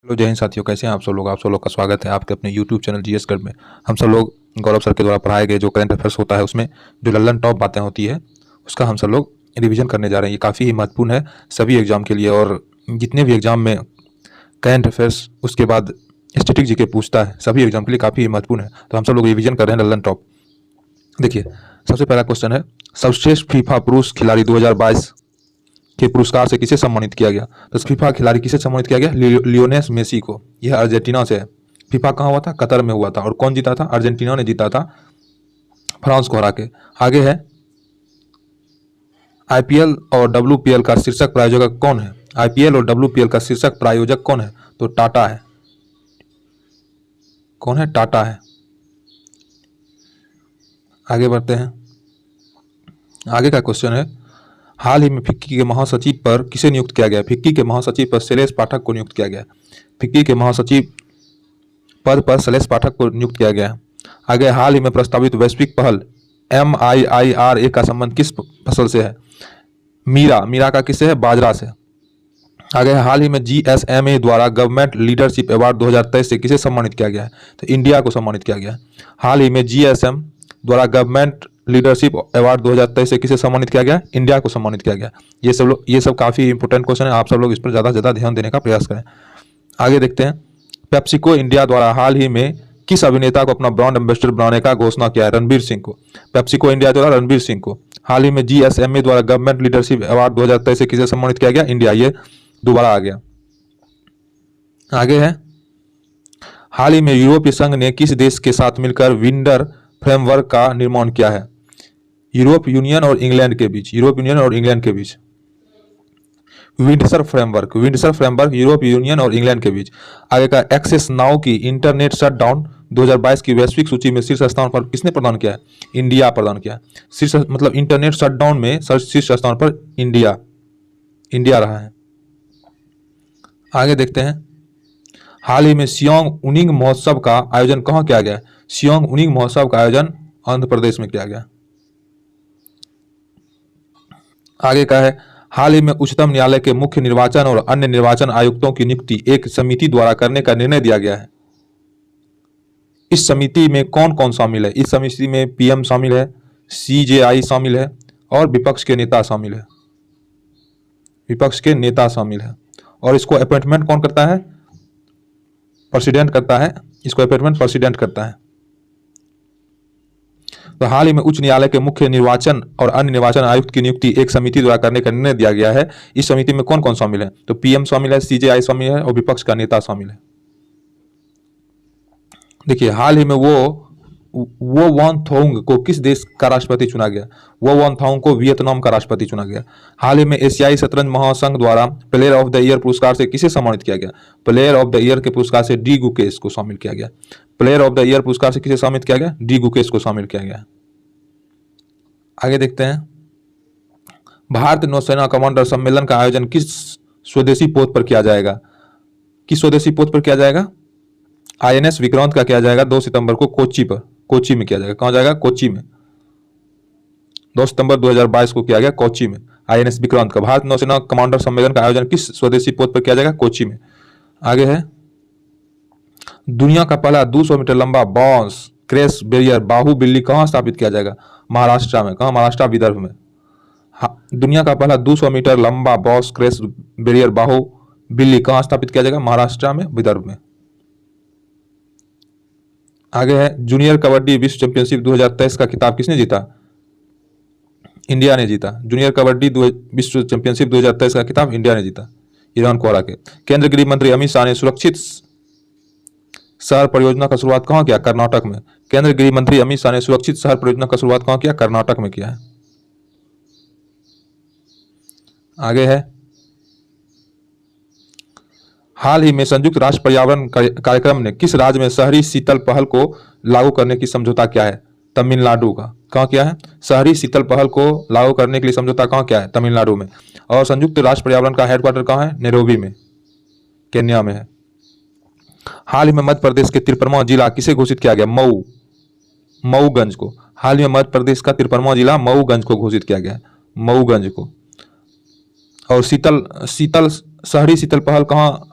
Hello जय हिंद साथियों, कैसे हैं आप सब लोग का स्वागत है आपके अपने यूट्यूब चैनल जीएस गढ़ में। हम सब लोग गौरव सर के द्वारा पढ़ाए गए जो करंट अफेयर्स होता है उसमें जो लल्लन टॉप बातें होती है उसका हम सब लोग रिवीजन करने जा रहे हैं। ये काफ़ी ही महत्वपूर्ण है सभी एग्जाम के लिए, और जितने भी एग्जाम में करंट अफेयर्स उसके बाद स्टैटिक जीके पूछता है सभी एग्जाम के लिए काफ़ी ही महत्वपूर्ण है। तो हम सब लोग रिविजन कर रहे हैं लल्लन टॉप। देखिए, सबसे पहला क्वेश्चन है, सर्वश्रेष्ठ फीफा पुरुष खिलाड़ी 2022 के पुरस्कार से किसे सम्मानित किया गया? तो फीफा खिलाड़ी किसे सम्मानित किया गया? लियोनेल मेसी को। यह अर्जेंटीना से है। फीफा कहाँ हुआ था? कतर में हुआ था। और कौन जीता था? अर्जेंटीना ने जीता था फ्रांस को हरा के। आगे है, आईपीएल और डब्ल्यूपीएल का शीर्षक प्रायोजक कौन है? आईपीएल और डब्ल्यूपीएल का शीर्षक प्रायोजक कौन है? तो टाटा है। कौन है? टाटा है। आगे बढ़ते हैं। आगे का क्वेश्चन है, हाल ही में फिक्की के महासचिव पर किसे नियुक्त किया गया? फिक्की के महासचिव पर शैलेश पाठक को नियुक्त किया गया। फिक्की के महासचिव पद पर शैलेश पाठक को नियुक्त किया गया। आगे, हाल ही में प्रस्तावित वैश्विक पहल MIIRA का संबंध किस फसल से है? मीरा का किससे है? बाजरा से। आगे, हाल ही में GSMA द्वारा गवर्नमेंट लीडरशिप अवार्ड 2023 से किसे सम्मानित किया गया है? तो इंडिया को सम्मानित किया गया। हाल ही में GSM द्वारा गवर्नमेंट लीडरशिप अवार्ड 2023 से किसे सम्मानित किया गया? इंडिया को सम्मानित किया गया। ये सब काफ़ी इंपॉर्टेंट क्वेश्चन है, आप सब लोग इस पर ज़्यादा से ज़्यादा ध्यान देने का प्रयास करें। आगे देखते हैं, पेप्सिको इंडिया द्वारा हाल ही में किस अभिनेता को अपना ब्रांड एम्बेसडर बनाने का घोषणा किया है? रणवीर सिंह को। पेप्सिको इंडिया द्वारा रणवीर सिंह को। हाल ही में GSMA द्वारा गवर्नमेंट लीडरशिप अवार्ड 2023 से किसे सम्मानित किया गया? इंडिया। ये दोबारा आ गया। आगे है, हाल ही में यूरोपीय संघ ने किस देश के साथ मिलकर विंडर फ्रेमवर्क का निर्माण किया है? यूरोप यूनियन और इंग्लैंड के बीच। विंडसर फ्रेमवर्क यूरोप यूनियन और इंग्लैंड के बीच। आगे का, एक्सेस नाउ की इंटरनेट शटडाउन 2022 की वैश्विक सूची में शीर्ष स्थान पर किसने प्रदान किया है? इंडिया प्रदान किया। शीर्ष मतलब इंटरनेट शटडाउन में शीर्ष स्थान पर इंडिया रहा है। आगे देखते हैं, हाल ही में सियोंग उनिंग महोत्सव का आयोजन कहाँ किया गया? सियोंग उनिंग महोत्सव का आयोजन आंध्र प्रदेश में किया गया। आगे का है, हाल ही में उच्चतम न्यायालय के मुख्य निर्वाचन और अन्य निर्वाचन आयुक्तों की नियुक्ति एक समिति द्वारा करने का निर्णय दिया गया है। इस समिति में कौन कौन शामिल है? इस समिति में PM शामिल है, CJI शामिल है और विपक्ष के नेता शामिल है। और इसको अपॉइंटमेंट कौन करता है? प्रेसिडेंट करता है। इसको अपॉइंटमेंट प्रेसिडेंट करता है। तो हाल ही में उच्च न्यायालय के मुख्य निर्वाचन और अन्य निर्वाचन आयुक्त की नियुक्ति एक समिति द्वारा करने का निर्णय दिया गया है। इस समिति में कौन कौन शामिल है? तो PM शामिल है, CJI शामिल है और विपक्ष का नेता शामिल है। देखिए, हाल ही में वो वान थोंग को किस देश का राष्ट्रपति चुना गया? वो वान थोंग को वियतनाम का राष्ट्रपति चुना गया। हाल ही में एशियाई शतरंज महासंघ द्वारा प्लेयर ऑफ द ईयर पुरस्कार से किसे सम्मानित किया गया? प्लेयर ऑफ द ईयर के पुरस्कार से डी गुकेश को शामिल किया गया। प्लेयर ऑफ द ईयर पुरस्कार से किसे शामिल किया गया? डी गुकेश को शामिल किया गया। आगे देखते हैं, भारतीय नौसेना कमांडर सम्मेलन का आयोजन किस स्वदेशी पोत पर किया जाएगा? किस स्वदेशी पोत पर किया जाएगा? INS विक्रांत का किया जाएगा 2 सितंबर को कोच्चि में किया जाएगा। कहाँ जाएगा? कोच्चि में। 2 सितंबर 2022 को किया गया कोच्चि में INS विक्रांत का। भारत नौसेना कमांडर सम्मेलन का आयोजन किस स्वदेशी पोत पर किया जाएगा? कोच्चि में। आगे है, दुनिया का पहला 200 मीटर लंबा बांस क्रैश बैरियर बाहुबली कहाँ स्थापित किया जाएगा? महाराष्ट्र में। कहाँ? महाराष्ट्र, विदर्भ में। दुनिया का पहला 200 मीटर लंबा बांस क्रैश बैरियर बाहुबली कहाँ स्थापित किया जाएगा? महाराष्ट्र में, विदर्भ में। आगे है, जूनियर कबड्डी विश्व चैंपियनशिप 2023 का खिताब किसने जीता? इंडिया ने जीता। जूनियर कबड्डी विश्व चैंपियनशिप 2023 का खिताब इंडिया ने जीता, ईरान को हरा के। केंद्रीय गृह मंत्री अमित शाह ने सुरक्षित शहर परियोजना का शुरुआत कहाँ किया? कर्नाटक में। केंद्रीय गृह मंत्री अमित शाह ने सुरक्षित शहर परियोजना का शुरुआत कहाँ किया? कर्नाटक में किया है। आगे है, हाल ही में संयुक्त राष्ट्र पर्यावरण कार्यक्रम ने किस राज्य में शहरी शीतल पहल को लागू करने की समझौता किया है? तमिलनाडु का। कहाँ किया है? शहरी शीतल पहल को लागू करने के लिए समझौता कहाँ किया है? तमिलनाडु में। और संयुक्त राष्ट्र पर्यावरण का हेडक्वार्टर कहाँ है? नैरोबी में, केन्या में है। हाल ही में मध्य प्रदेश के 53वां जिला किसे घोषित किया गया? मऊगंज को। हाल ही में मध्य प्रदेश का 53वां जिला मऊगंज को घोषित किया गया है, मऊगंज को। और शहरी शीतल पहल कहाँ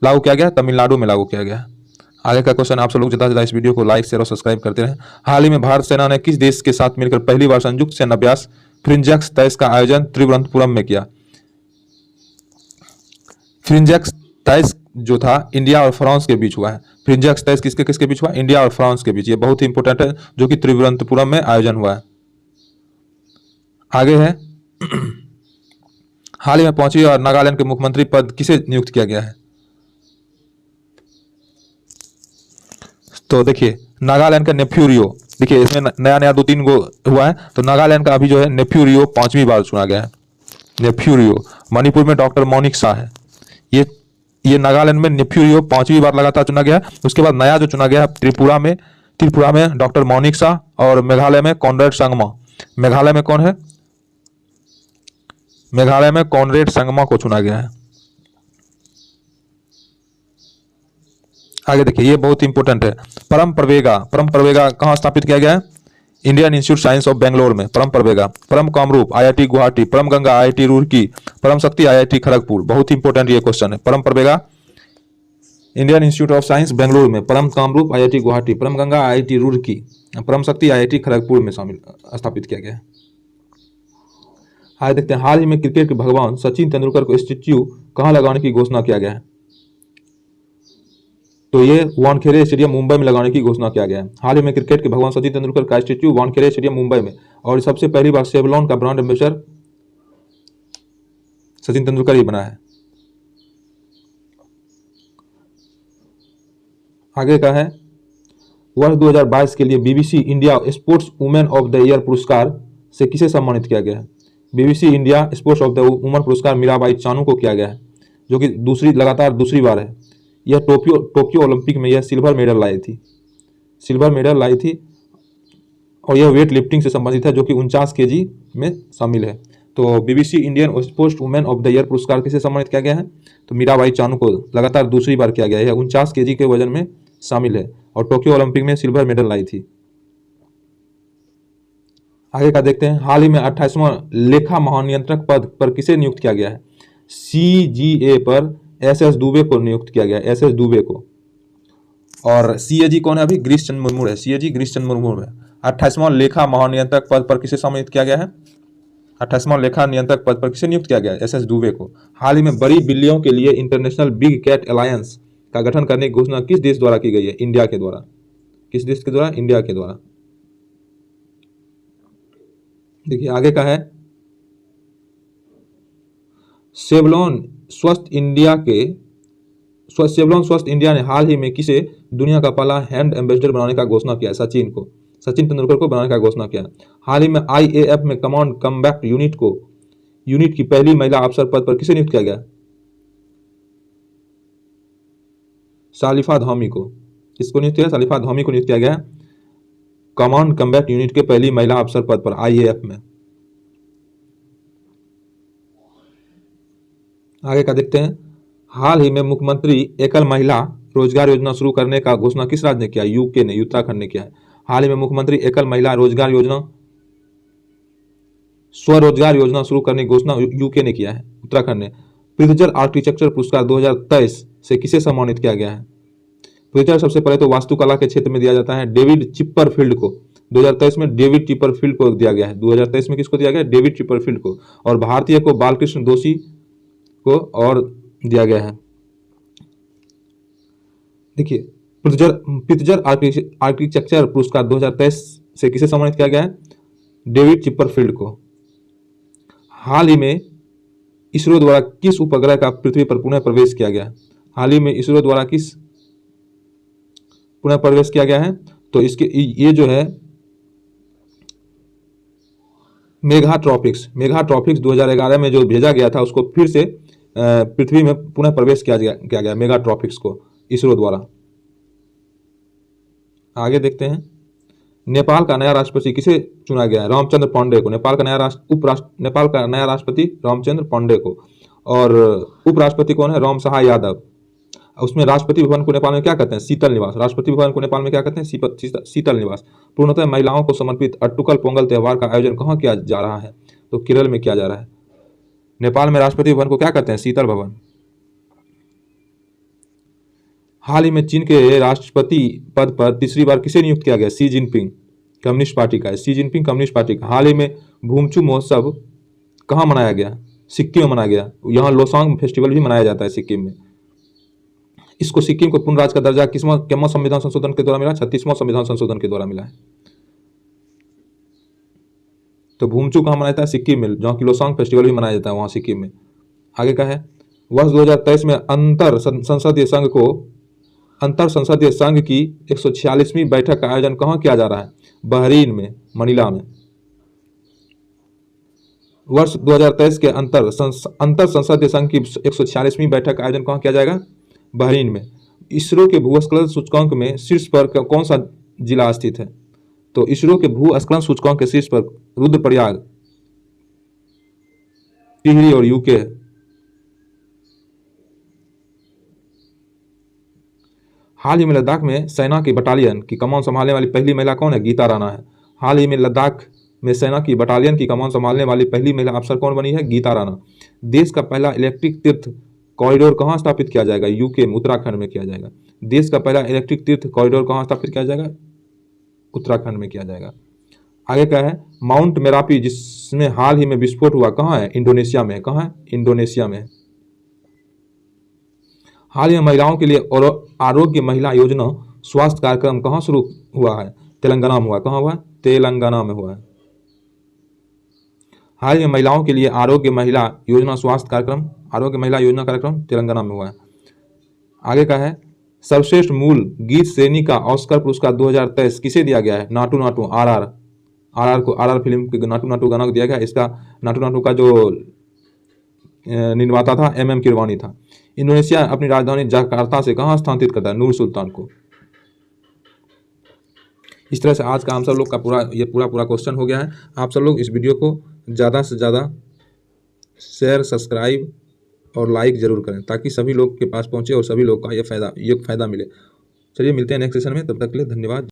लागू किया गया? तमिलनाडु में लागू किया गया। आगे का क्वेश्चन, आप सब लोग ज़्यादा से ज़्यादा इस वीडियो को लाइक शेयर और सब्सक्राइब करते रहें। हाल ही में भारत सेना ने किस देश के साथ मिलकर पहली बार संयुक्त सैन्य अभ्यास फ्रिंजक्स 23 का आयोजन तिरुवनंतपुरम में किया? फ्रिंजक्स 23 जो था इंडिया और फ्रांस के बीच हुआ है। फ्रिंजक्स 23 किसके किसके बीच हुआ? इंडिया और फ्रांस के बीच। ये बहुत ही इंपॉर्टेंट है, जो कि तिरुवनंतपुरम में आयोजन हुआ है। आगे है हाल ही में पहुंची और नागालैंड के मुख्यमंत्री पद किसे नियुक्त किया गया है? तो देखिए नागालैंड का नेफ्यू रियो, देखिए इसमें नया नया 2-3 गो हुआ है। तो नागालैंड का अभी जो है नेफ्यू रियो 5वीं बार चुना गया है। नेफ्यू रियो। मणिपुर में डॉक्टर मोनिक शाह है। ये नागालैंड में नेफ्यू रियो 5वीं बार लगातार चुना गया है। उसके बाद नया जो चुना गया है त्रिपुरा में डॉक्टर मोनिक शाह और मेघालय में कॉनरेड संगमा। मेघालय में कौन है? मेघालय में कॉनरेड संगमा को चुना गया है। आगे देखिए ये बहुत इंपॉर्टेंट है। परम प्रवेगा कहाँ स्थापित किया गया है? Indian institute science of Bangalore में परम प्रवेगा। परम कामरूप आईआईटी गुवाहाटी, परम गंगा आईआईटी रुड़की, परम शक्ति आईआईटी खड़गपुर। बहुत इंपॉर्टेंट ये क्वेश्चन है। परम Pravega Indian institute of science Bangalore में, परम कामरूप आईआईटी गुवाहाटी, परम गंगा आईआईटी रुड़की, परम शक्ति आईआईटी खड़गपुर में स्थापित किया गया है। आगे देखते हैं हाल ही में क्रिकेट के भगवान सचिन तेंदुलकर को स्टैच्यू कहाँ लगाने की घोषणा किया गया है? तो ये वानखेड़े स्टेडियम मुंबई में लगाने की घोषणा किया गया है। हाल ही में क्रिकेट के भगवान सचिन तेंदुलकर का स्टैच्यू वानखेड़े स्टेडियम मुंबई में, और सबसे पहली बार सेवलॉन का ब्रांड एम्बेसडर सचिन तेंदुलकर ही बना है। आगे का है वर्ष 2022 के लिए BBC India sports women of the year पुरस्कार से किसे सम्मानित किया गया है? BBC India sports of the woman पुरस्कार मीराबाई चानू को किया गया है, जो कि लगातार दूसरी बार है। यह टोक्यो ओलंपिक में यह सिल्वर मेडल लाई थी और यह वेट लिफ्टिंग से संबंधित है, जो कि 49 kg में शामिल है। तो BBC Indian sports women of the year पुरस्कार किसे सम्मानित किया गया है? तो मीराबाई चानू को लगातार दूसरी बार किया गया है। यह 49 kg के वजन में शामिल है और टोक्यो ओलंपिक में सिल्वर मेडल लाई थी। आगे का देखते हैं हाल ही में 28वां लेखा महानियंत्रक पद पर किसे नियुक्त किया गया है? सीजीए पर एसएस दुबे को नियुक्त किया गया है, एसएस दुबे को। और सीएजी कौन है? अभी गिरीश चंद्र मुर्मू है। सीएजी गिरीश चंद्र मुर्मू है। 28वां लेखा महानियंत्रक पद पर किसे सम्मानित किया गया है? 28वां लेखा नियंत्रक पद पर किसे नियुक्त किया गया है? एसएस दुबे को। हाल ही में बड़ी बिल्लियों के लिए इंटरनेशनल बिग कैट अलायंस का गठन करने की घोषणा किस देश द्वारा की गई है? इंडिया के द्वारा। किस देश के द्वारा? इंडिया के द्वारा। देखिए आगे का है सेवलॉन स्वस्थ इंडिया ने हाल ही में किसे दुनिया का पहला हैंड एम्बेसडर बनाने का घोषणा किया है? सचिन तेंदुलकर को बनाने का घोषणा किया। हाल ही में आईएएफ में कमांड कम्बैट यूनिट की पहली महिला अफसर पद पर किसे नियुक्त किया गया? सालिफा धामी को। किसको नियुक्त किया? सालिफा धामी को नियुक्त किया गया कमांड कम्बैट यूनिट के पहली महिला अफसर पद पर आईएएफ में। आगे का देखते हैं हाल ही में मुख्यमंत्री एकल महिला रोजगार योजना शुरू करने का घोषणा किस राज्य ने किया? यूके ने, उत्तराखंड ने किया है। हाल ही में मुख्यमंत्री एकल महिला स्वरोजगार योजना शुरू करने की घोषणा यूके ने किया है, उत्तराखंड ने। पृथ्वीजल आर्किटेक्चर पुरस्कार 2023 से किसे सम्मानित किया गया है? पृथ्वीजल सबसे पहले तो वास्तुकला के क्षेत्र में दिया जाता है डेविड चिपरफील्ड को। 2023 में डेविड चिपरफील्ड को दिया गया है। 2023 में किसको दिया गया? डेविड चिपरफील्ड को। और भारतीय को बालकृष्ण दोषी को और दिया गया है। देखिए पृथ्वीजल आर्किटेक्चर पुरस्कार 2023 से किसे सम्मानित किया गया है? डेविड चिपरफील्ड को। हाल ही में इसरो द्वारा किस उपग्रह का पृथ्वी पर पुनः प्रवेश किया गया? हाल ही में इसरो द्वारा किस पुनः प्रवेश किया गया है? तो इसके ये जो है मेघाट्रॉपिक्स 2011 में जो भेजा गया था, उसको फिर से पृथ्वी में पुनः प्रवेश किया गया मेघाट्रॉपिक्स को इसरो द्वारा। आगे देखते हैं नेपाल का नया राष्ट्रपति किसे चुना गया है? रामचंद्र पांडे को। नेपाल का नया राष्ट्रपति रामचंद्र पांडे को। और उपराष्ट्रपति कौन है? राम सहाय यादव। उसमें राष्ट्रपति भवन को नेपाल में क्या कहते हैं? शीतल निवास। राष्ट्रपति भवन को नेपाल में क्या कहते हैं? शीतल निवास। पूर्णतः महिलाओं को समर्पित अट्टुकल पोंगल त्योहार का आयोजन कहाँ किया जा रहा है? तो केरल में किया जा रहा है। नेपाल में राष्ट्रपति भवन को क्या कहते हैं? शीतल भवन। हाल ही में चीन के राष्ट्रपति पद पर तीसरी बार किसे नियुक्त किया गया? शी जिनपिंग, कम्युनिस्ट पार्टी का है। शी जिनपिंग कम्युनिस्ट पार्टी का। हाल ही में भूमचू महोत्सव कहाँ मनाया गया? सिक्किम में मनाया गया। यहाँ लोसांग फेस्टिवल भी मनाया जाता है सिक्किम में। इसको सिक्किम को पूर्ण राज्य का दर्जा किसवां संविधान संशोधन के द्वारा मिला? 36वां संविधान संशोधन के द्वारा मिला है। तो भूमचू कहाँ मनाया जाता है? सिक्किम में, जहाँ की लोसांग फेस्टिवल भी मनाया जाता है वहाँ सिक्किम में। आगे का है, वर्ष 2023 में अंतर संसदीय संघ की 146वीं बैठक का आयोजन कहाँ किया जा रहा है? बहरीन में, मनीला में। वर्ष 2023 के अंतर संसदीय संघ की 146वीं बैठक का आयोजन कहाँ किया जाएगा? बहरीन में। इसरो के भूस्खलन सूचकांक में शीर्ष पर कौन सा जिला स्थित है? तो इसरो के भूस्खलन सूचकांक के शीर्ष पर रुद्रप्रयाग, टिहरी और यूके है। हाल ही में लद्दाख में सेना की बटालियन की कमान संभालने वाली पहली महिला कौन है? गीता राणा है। हाल ही में लद्दाख में सेना की बटालियन की कमान संभालने वाली पहली महिला अफसर कौन बनी है? गीता राणा। देश का पहला इलेक्ट्रिक तीर्थ कॉरिडोर कहाँ स्थापित किया जाएगा? यूके में, उत्तराखंड में किया जाएगा। देश का पहला इलेक्ट्रिक तीर्थ कॉरिडोर कहाँ स्थापित किया जाएगा? उत्तराखंड में किया जाएगा। आगे क्या है, माउंट मेरापी जिसमें हाल ही में विस्फोट हुआ कहाँ है? इंडोनेशिया में। कहाँ है? इंडोनेशिया में। हाल ही में महिलाओं के लिए आरोग्य महिला योजना स्वास्थ्य कार्यक्रम कहाँ शुरू हुआ है? तेलंगाना में हुआ। कहाँ हुआ है? तेलंगाना में हुआ है। हाल ही में महिलाओं के लिए आरोग्य महिला योजना स्वास्थ्य कार्यक्रम, आरोग्य महिला योजना कार्यक्रम तेलंगाना में हुआ है। आगे का है, सर्वश्रेष्ठ मूल गीत श्रेणी का ऑस्कर पुरस्कार 2023 किसे दिया गया है? नाटू नाटू, आर फिल्म के नाटू नाटू गाना को दिया गया। इसका नाटू नाटू का जो निर्माता था MM किरवानी था। इंडोनेशिया अपनी राजधानी जकार्ता से कहाँ स्थानांतरित करता है? नूर सुल्तान को। इस तरह से आज का हम सब लोग का पूरा क्वेश्चन हो गया है। आप सब लोग इस वीडियो को ज़्यादा से ज़्यादा शेयर, सब्सक्राइब और लाइक जरूर करें ताकि सभी लोग के पास पहुंचे और सभी लोग का ये फायदा मिले। चलिए मिलते हैं नेक्स्ट सेशन में, तब तक के लिए धन्यवाद।